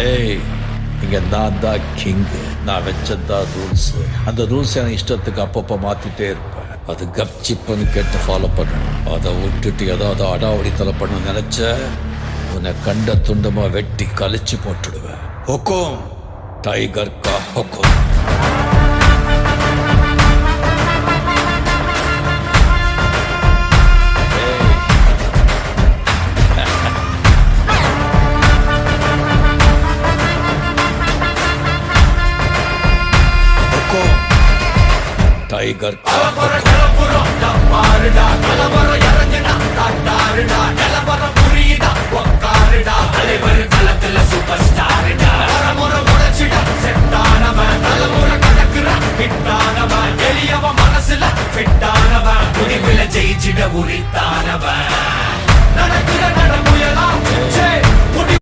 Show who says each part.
Speaker 1: ஏய், இங்க நான் தான் கிங்கு. நான் வச்சதான் ரூல்ஸ். அந்த ரூல்ஸ் எனக்கு இஷ்டத்துக்கு அப்பப்போ மாத்திட்டே இருப்பேன். அது கப்சிப்புன்னு கேட்டு ஃபாலோ பண்ணணும். அதை விட்டுட்டு ஏதாவது அடாவடித்தலை பண்ண நினைச்ச உன்னை கண்ட துண்டமா வெட்டி கழிச்சு போட்டுடுவேன். ஹுக்கும், டைகர் கா ஹுக்கும். டைகர் கா ஹுக்கும்.